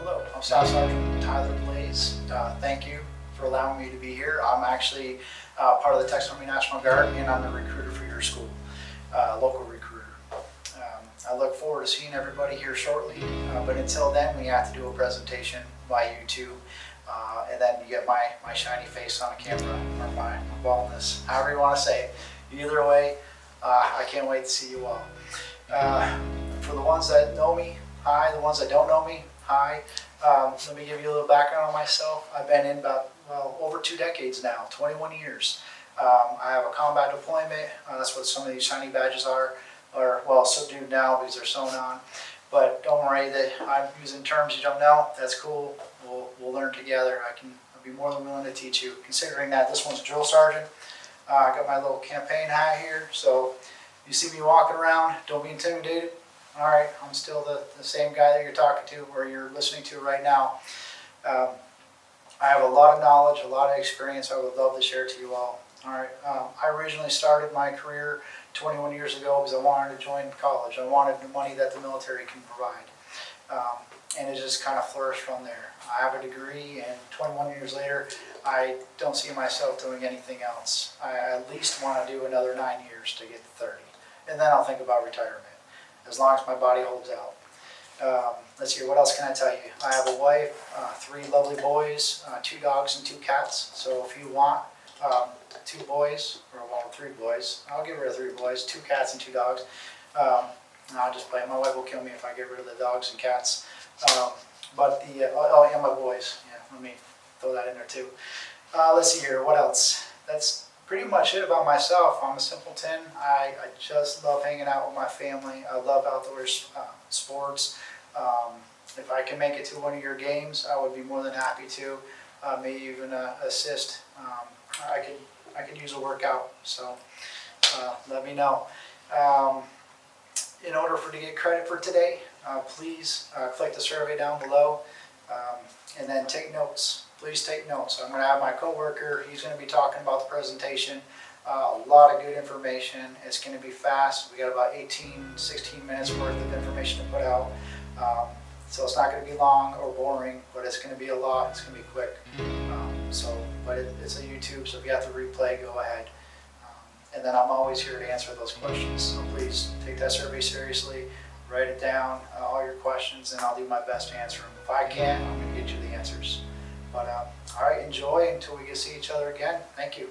Hello, I'm Staff Sergeant Tyler Blaise. Thank you for allowing me to be here. I'm actually part of the Texas Army National Guard, and I'm the recruiter for your school, local recruiter. I look forward to seeing everybody here shortly, but until then, we have to do a presentation by YouTube, and then you get my shiny face on a camera, or my baldness, however you want to say it. Either way, I can't wait to see you all. For the ones that know me, hi. The ones that don't know me, hi. Let me give you a little background on myself. I've been in about, over 2 decades now, 21 years. I have a combat deployment. That's what some of these shiny badges are, or well, subdued now because they're sewn on. But don't worry that I'm using terms you don't know. That's cool. We'll learn together. I'll be more than willing to teach you. Considering that this one's drill sergeant, I got my little campaign hat here. So you see me walking around, don't be intimidated. All right, I'm still the same guy that you're talking to or you're listening to right now. I have a lot of knowledge, a lot of experience I would love to share to you all. All right, I originally started my career 21 years ago because I wanted to join college. I wanted the money that the military can provide. And it just kind of flourished from there. I have a degree, and 21 years later, I don't see myself doing anything else. I at least want to do another 9 years to get to 30. And then I'll think about retirement, as long as my body holds out. Let's see, what else can I tell you? I have a wife, 3 lovely boys, 2 dogs and 2 cats. So if you want 2 boys, or well, 3 boys, I'll get rid of 3 boys, 2 cats and 2 dogs. I'll just play. My wife will kill me if I get rid of the dogs and cats. And my boys. Yeah, let me throw that in there too. Let's see here, what else? That's pretty much it about myself. I'm a simpleton. I just love hanging out with my family. I love outdoor sports. If I can make it to one of your games, I would be more than happy to. Maybe even assist. I could use a workout, so let me know. In order to get credit for today, please click the survey down below, and then take notes. Please take notes. I'm going to have my coworker. He's going to be talking about the presentation. A lot of good information. It's going to be fast. We got about 16 minutes worth of information to put out. So it's not going to be long or boring, but it's going to be a lot. It's going to be quick. But it's a YouTube, so if you have to replay, go ahead. And then I'm always here to answer those questions. So please take that survey seriously, write it down, all your questions, and I'll do my best to answer them. If I can, I'm going to get you the answers. But all right, enjoy until we get to see each other again. Thank you.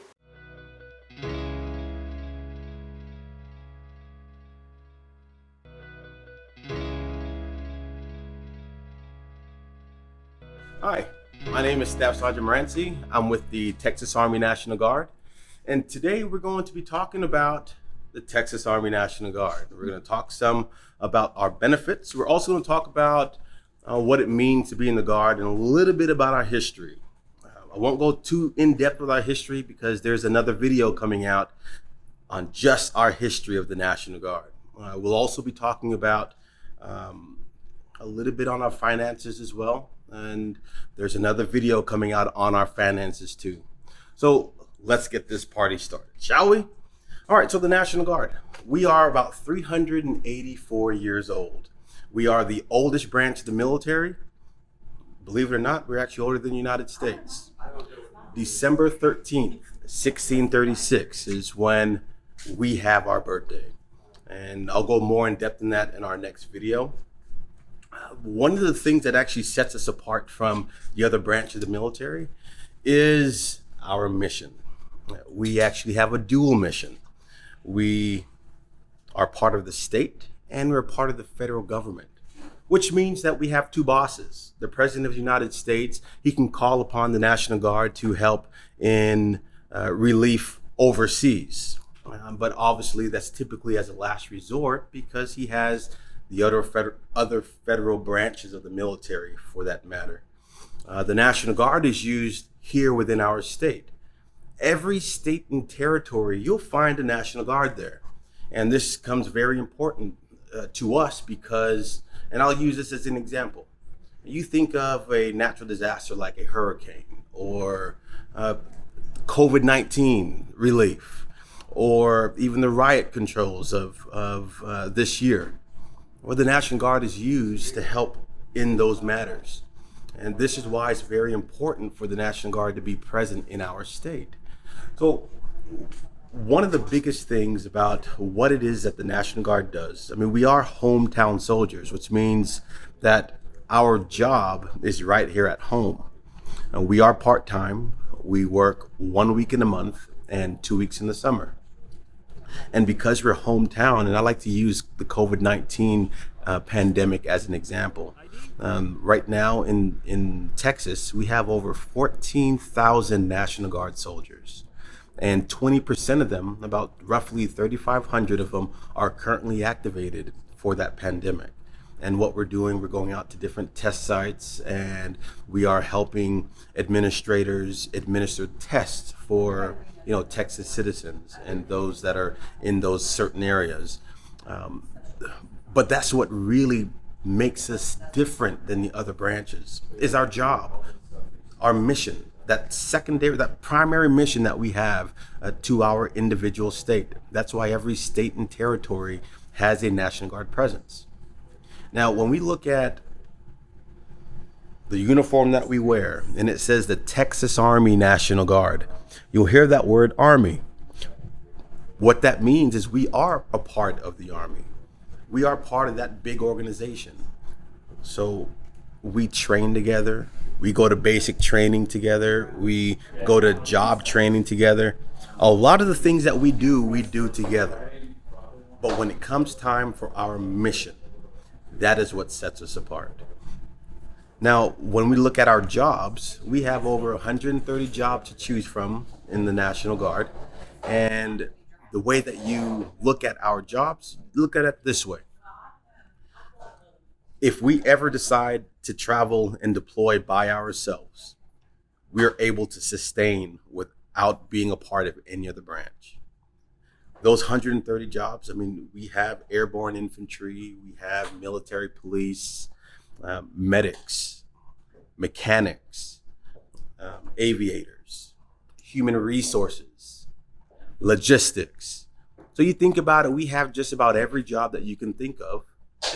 Hi, my name is Staff Sergeant Morency. I'm with the Texas Army National Guard. And today we're going to be talking about the Texas Army National Guard. We're going to talk some about our benefits. We're also going to talk about what it means to be in the Guard and a little bit about our history. I won't go too in depth with our history because there's another video coming out on just our history of the National Guard. We'll also be talking about a little bit on our finances as well. And there's another video coming out on our finances too. So let's get this party started, shall we? All right, so the National Guard. We are about 384 years old. We are the oldest branch of the military. Believe it or not, we're actually older than the United States. December 13th, 1636 is when we have our birthday. And I'll go more in depth in that in our next video. One of the things that actually sets us apart from the other branch of the military is our mission. We actually have a dual mission. We are part of the state and we're part of the federal government, which means that we have 2 bosses. The President of the United States, he can call upon the National Guard to help in relief overseas. But obviously that's typically as a last resort because he has the other federal branches of the military for that matter. The National Guard is used here within our state. Every state and territory, you'll find a National Guard there. And this comes very important to us because, and I'll use this as an example. You think of a natural disaster like a hurricane or COVID-19 relief, or even the riot controls of this year, where the National Guard is used to help in those matters. And this is why it's very important for the National Guard to be present in our state. So one of the biggest things about what it is that the National Guard does, I mean, we are hometown soldiers, which means that our job is right here at home. And we are part-time. We work 1 week in a month and 2 weeks in the summer. And because we're hometown, and I like to use the COVID-19 pandemic as an example. Right now in Texas, we have over 14,000 National Guard soldiers. And 20% of them, about roughly 3,500 of them, are currently activated for that pandemic. And what we're doing, we're going out to different test sites and we are helping administrators administer tests for Texas citizens and those that are in those certain areas. But that's what really makes us different than the other branches, is our job, our mission, that primary mission that we have to our individual state. That's why every state and territory has a National Guard presence. Now, when we look at the uniform that we wear, and it says the Texas Army National Guard, you'll hear that word Army. What that means is we are a part of the Army. We are part of that big organization. So we train together. We go to basic training together. We go to job training together. A lot of the things that we do together. But when it comes time for our mission, that is what sets us apart. Now, when we look at our jobs, we have over 130 jobs to choose from in the National Guard. And the way that you look at our jobs, look at it this way. If we ever decide to travel and deploy by ourselves, we're able to sustain without being a part of any other branch. Those 130 jobs, I mean, we have airborne infantry, we have military police, medics, mechanics, aviators, human resources, logistics. So you think about it, we have just about every job that you can think of.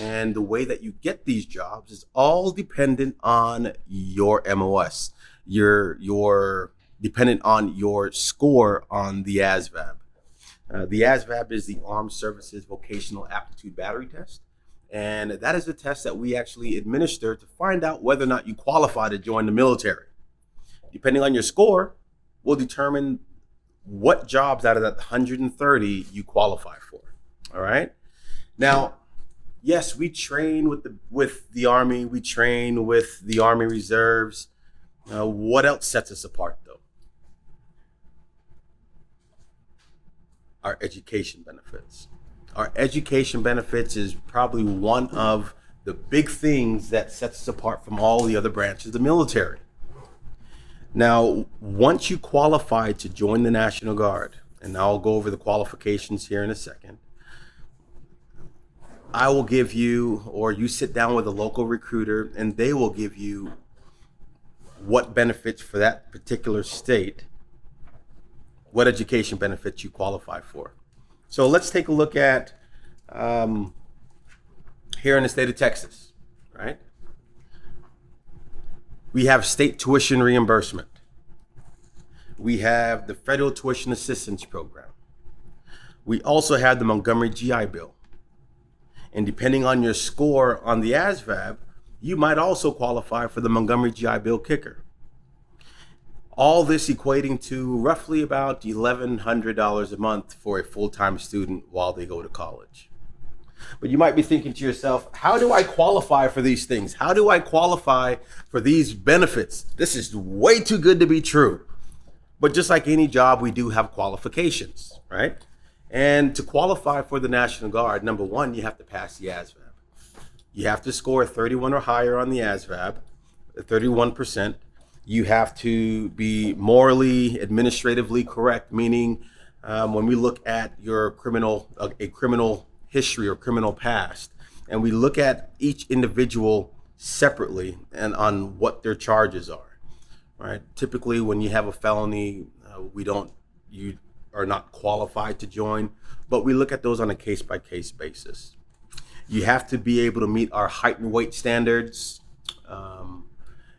And the way that you get these jobs is all dependent on your MOS. You're dependent on your score on the Asvab. The Asvab is the Armed Services Vocational Aptitude Battery Test. And that is a test that we actually administer to find out whether or not you qualify to join the military. Depending on your score, will determine what jobs out of that 130 you qualify for. All right. Now, yes, we train with the Army. We train with the Army Reserves. What else sets us apart, though? Our education benefits. Our education benefits is probably one of the big things that sets us apart from all the other branches of the military. Now, once you qualify to join the National Guard, and I'll go over the qualifications here in a second, I will give you, or you sit down with a local recruiter and they will give you what benefits for that particular state, what education benefits you qualify for. So let's take a look at here in the state of Texas, right? We have state tuition reimbursement. We have the federal tuition assistance program. We also have the Montgomery GI Bill. And depending on your score on the Asvab, you might also qualify for the Montgomery GI Bill kicker. All this equating to roughly about $1,100 a month for a full-time student while they go to college. But you might be thinking to yourself, how do I qualify for these things? How do I qualify for these benefits? This is way too good to be true. But just like any job, we do have qualifications, right? And to qualify for the National Guard, number one, you have to pass the Asvab. You have to score 31 or higher on the Asvab, 31%. You have to be morally, administratively correct, meaning when we look at your a criminal history or criminal past, and we look at each individual separately and on what their charges are, right? Typically, when you have a felony, you are not qualified to join, but we look at those on a case-by-case basis. You have to be able to meet our height and weight standards.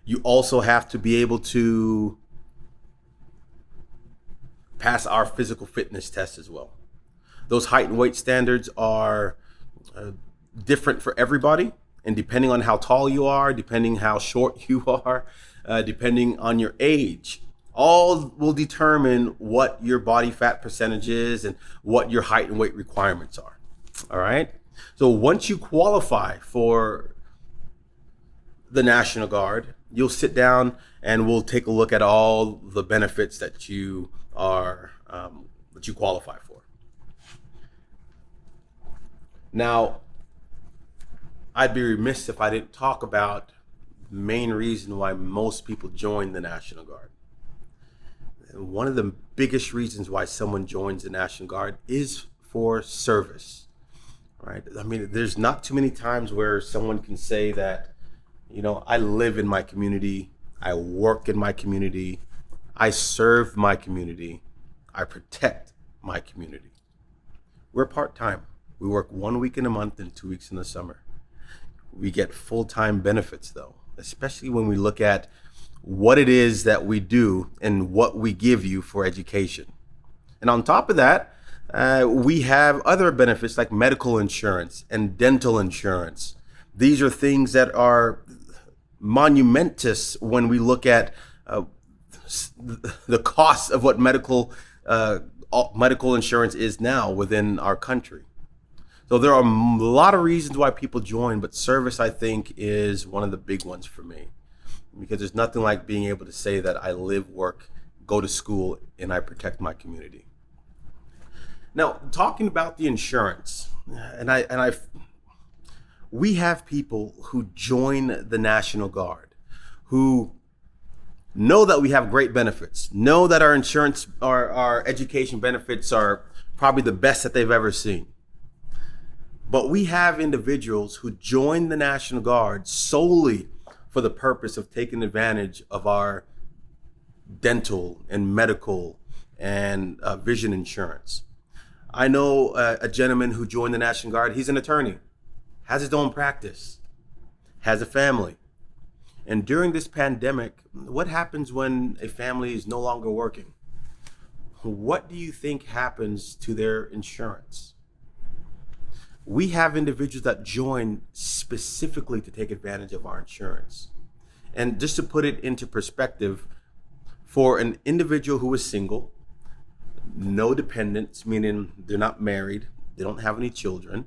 You also have to be able to pass our physical fitness test as well. Those height and weight standards are different for everybody, and depending on how tall you are, depending how short you are, depending on your age, all will determine what your body fat percentage is and what your height and weight requirements are. All right. So once you qualify for the National Guard, you'll sit down and we'll take a look at all the benefits that you are that you qualify for. Now, I'd be remiss if I didn't talk about the main reason why most people join the National Guard. And one of the biggest reasons why someone joins the National Guard is for service, right? I mean, there's not too many times where someone can say that, you know, I live in my community, I work in my community, I serve my community, I protect my community. We're part-time. We work 1 week in a month and 2 weeks in the summer. We get full-time benefits though, especially when we look at what it is that we do and what we give you for education. And on top of that, we have other benefits like medical insurance and dental insurance. These are things that are monumentous when we look at the cost of what medical insurance is now within our country. So there are a lot of reasons why people join, but service, I think, is one of the big ones for me, because there's nothing like being able to say that I live, work, go to school, and I protect my community. Now, talking about the insurance, we have people who join the National Guard who know that we have great benefits, know that our insurance, our education benefits are probably the best that they've ever seen. But we have individuals who join the National Guard solely for the purpose of taking advantage of our dental and medical and vision insurance. I know a gentleman who joined the National Guard. He's an attorney, has his own practice, has a family. And during this pandemic, what happens when a family is no longer working? What do you think happens to their insurance? We have individuals that join specifically to take advantage of our insurance. And just to put it into perspective, for an individual who is single, no dependents, meaning they're not married, they don't have any children,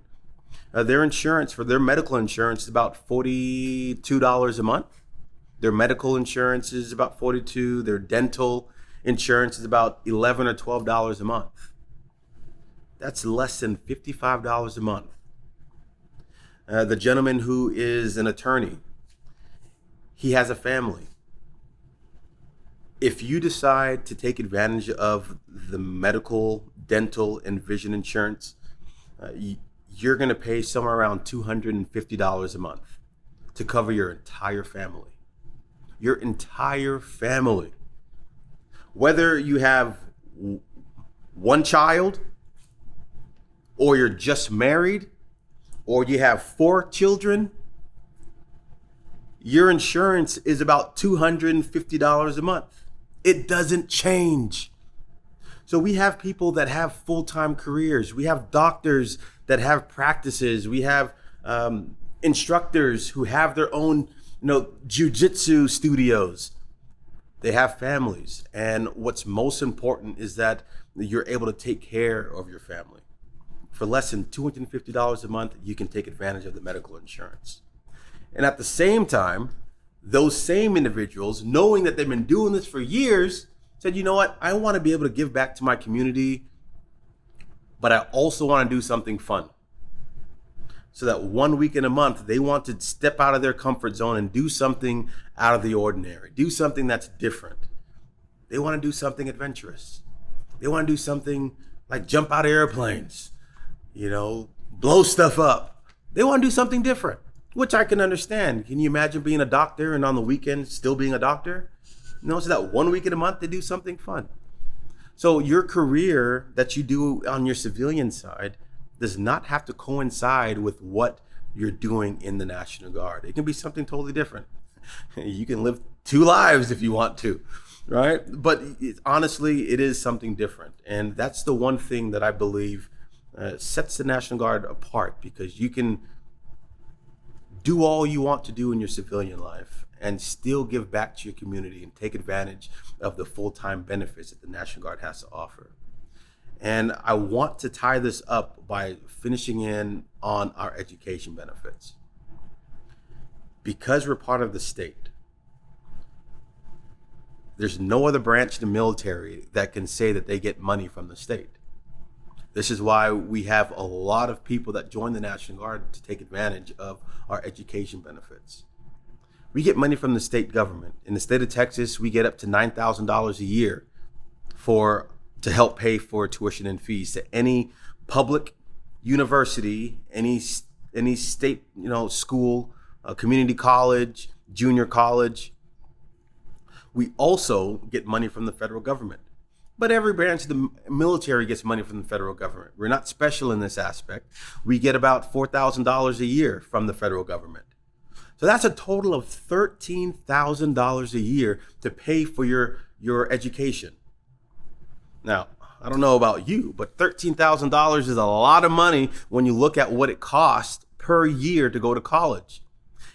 their insurance, for their medical insurance, is about $42 a month. Their medical insurance is about $42. Their dental insurance is about $11 or $12 a month. That's less than $55 a month. The gentleman who is an attorney, he has a family. If you decide to take advantage of the medical, dental, and vision insurance, you're going to pay somewhere around $250 a month to cover your entire family. Your entire family. Whether you have one child, or you're just married, or you have 4 children, your insurance is about $250 a month. It doesn't change. So we have people that have full-time careers. We have doctors that have practices. We have instructors who have their own, jiu-jitsu studios. They have families. And what's most important is that you're able to take care of your family. For less than $250 a month, you can take advantage of the medical insurance. And at the same time, those same individuals, knowing that they've been doing this for years, said, you know what, I want to be able to give back to my community, but I also want to do something fun. So that 1 week in a month, they want to step out of their comfort zone and do something out of the ordinary, do something that's different. They want to do something adventurous. They want to do something like jump out of airplanes, blow stuff up. They want to do something different, which I can understand. Can you imagine being a doctor and on the weekend still being a doctor? So that 1 week in a month they do something fun. So your career that you do on your civilian side does not have to coincide with what you're doing in the National Guard. It can be something totally different. You can live 2 lives if you want to, right? But honestly, it is something different. And that's the one thing that I believe sets the National Guard apart, because you can do all you want to do in your civilian life and still give back to your community and take advantage of the full-time benefits that the National Guard has to offer. And I want to tie this up by finishing in on our education benefits. Because we're part of the state, there's no other branch of the military that can say that they get money from the state. This is why we have a lot of people that join the National Guard to take advantage of our education benefits. We get money from the state government. In the state of Texas, we get up to $9,000 a year to help pay for tuition and fees to any public university, any state, school, community college, junior college. We also get money from the federal government. But every branch of the military gets money from the federal government. We're not special in this aspect. We get about $4,000 a year from the federal government. So that's a total of $13,000 a year to pay for your education. Now, I don't know about you, but $13,000 is a lot of money when you look at what it costs per year to go to college.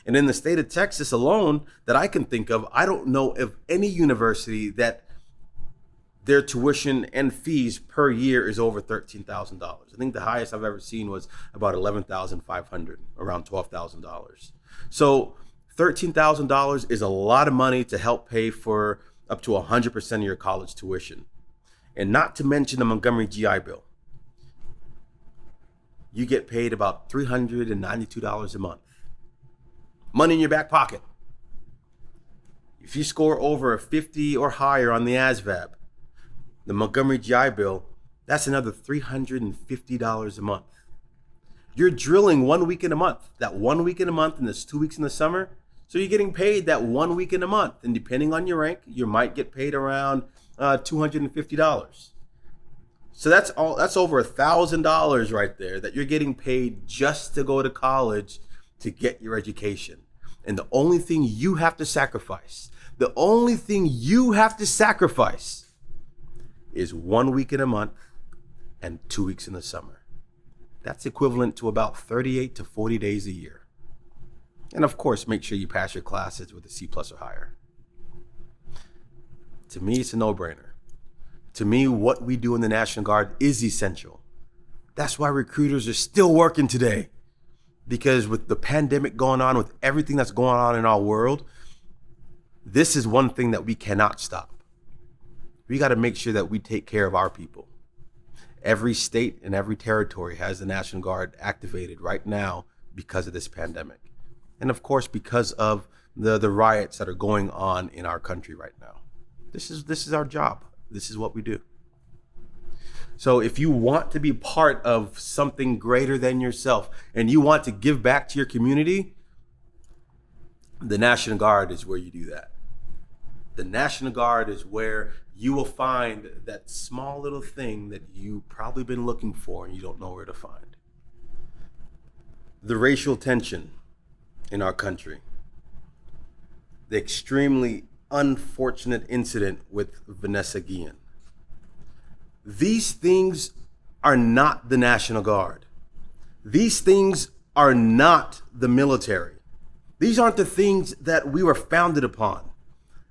And in the state of Texas alone that I can think of, I don't know of any university that their tuition and fees per year is over $13,000. I think the highest I've ever seen was about $11,500, around $12,000. So $13,000 is a lot of money to help pay for up to 100% of your college tuition. And not to mention the Montgomery GI Bill. You get paid about $392 a month. Money in your back pocket. If you score over a 50 or higher on the Asvab, the Montgomery GI Bill, that's another $350 a month. You're drilling 1 week in a month. That 1 week in a month, and there's 2 weeks in the summer. So you're getting paid that 1 week in a month. And depending on your rank, you might get paid around $250. So that's over $1,000 right there that you're getting paid just to go to college to get your education. And the only thing you have to sacrifice, is 1 week in a month and 2 weeks in the summer. That's equivalent to about 38 to 40 days a year. And of course, make sure you pass your classes with a C+ or higher. To me, it's a no-brainer. To me, what we do in the National Guard is essential. That's why recruiters are still working today. Because with the pandemic going on, with everything that's going on in our world, this is one thing that we cannot stop. We got to make sure that we take care of our people. Every state and every territory has the National Guard activated right now because of this pandemic. And of course, because of the riots that are going on in our country right now. This is our job. This is what we do. So if you want to be part of something greater than yourself and you want to give back to your community, the National Guard is where you do that. The National Guard is where you will find that small little thing that you've probably been looking for and you don't know where to find. The racial tension in our country, the extremely unfortunate incident with Vanessa Guillen. These things are not the National Guard. These things are not the military. These aren't the things that we were founded upon.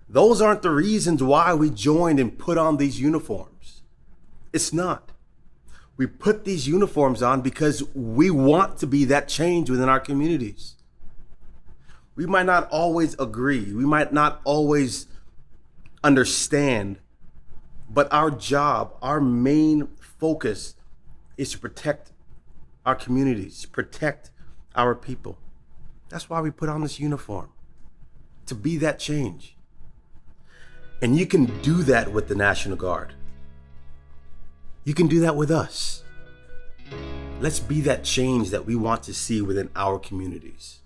Those aren't the reasons why we joined and put on these uniforms. It's not. We put these uniforms on because we want to be that change within our communities. We might not always agree. We might not always understand. But our job, our main focus is to protect our communities, protect our people. That's why we put on this uniform, to be that change. And you can do that with the National Guard. You can do that with us. Let's be that change that we want to see within our communities.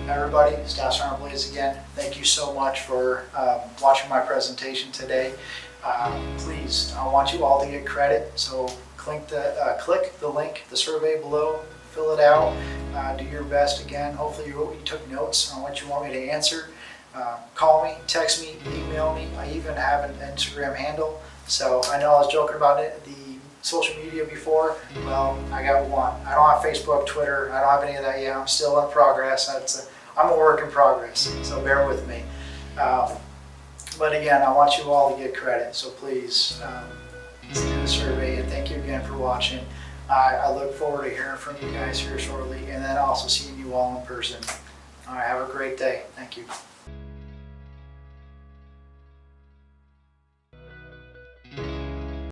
Everybody, Staff Sergeant Blaise again. Thank you so much for watching my presentation today. Please, I want you all to get credit. So click the link, the survey below, fill it out, do your best again. Hopefully you took notes on what you want me to answer. Call me, text me, email me. I even have an Instagram handle. So I know I was joking about it, the social media before. Well, I got one. I don't have Facebook, Twitter. I don't have any of that yet. I'm still in progress. I'm a work in progress, so bear with me. But again, I want you all to get credit. So please do the survey, and thank you again for watching. I look forward to hearing from you guys here shortly, and then also seeing you all in person. All right, have a great day. Thank you.